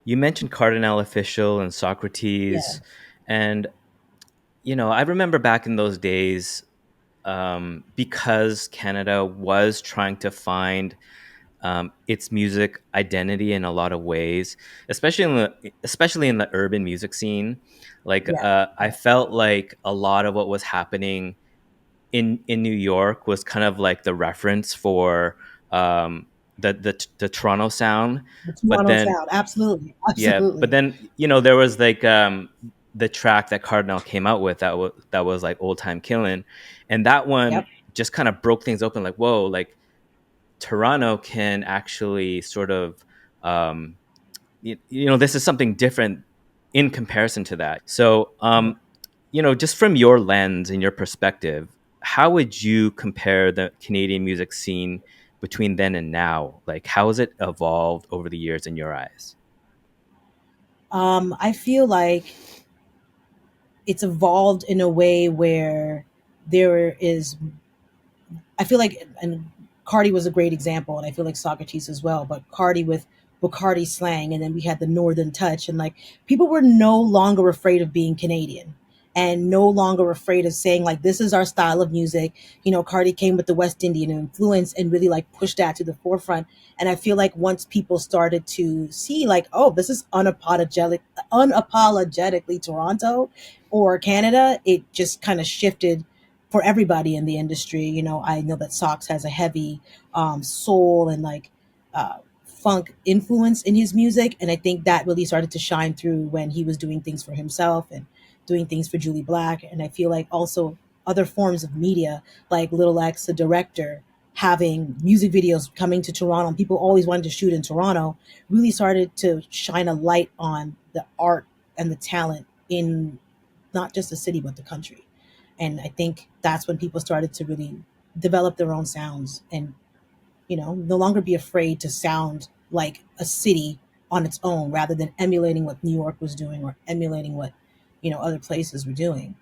You mentioned Cardinal Official and Socrates, Yes. and I remember back in those days, because Canada was trying to find its music identity in a lot of ways, especially in the urban music scene. Like, Yeah. I felt like a lot of what was happening in New York was kind of like the reference for the Toronto sound, The but Toronto then sound. Absolutely. yeah, but Absolutely. then there was like the track that Cardinal came out with that was like Old Time Killin', and that one Yep. just kind of broke things open. Like, whoa, like Toronto can actually sort of um, this is something different in comparison to that. So Yeah. just from your lens and your perspective, how would you compare the Canadian music scene between then and now? Like, how has it evolved over the years in your eyes? I feel like it's evolved in a way where there is I feel like, and Cardi was a great example, and I feel like Socrates as well. But Cardi with Bacardi slang, and then we had the Northern touch, and like people were no longer afraid of being Canadian, and no longer afraid of saying like this is our style of music. Cardi came with the West Indian influence and really like pushed that to the forefront. And I feel like once people started to see like, oh, this is unapologetically Toronto or Canada, it just kind of shifted for everybody in the industry. I know that Sox has a heavy soul and like funk influence in his music, and I think that really started to shine through when he was doing things for himself and doing things for Julie Black. And I feel like also other forms of media, like Little X, the director, having music videos coming to Toronto, and people always wanted to shoot in Toronto, really started to shine a light on the art and the talent in not just the city but the country. And I think that's when people started to really develop their own sounds and, no longer be afraid to sound like a city on its own rather than emulating what New York was doing or emulating what, other places were doing.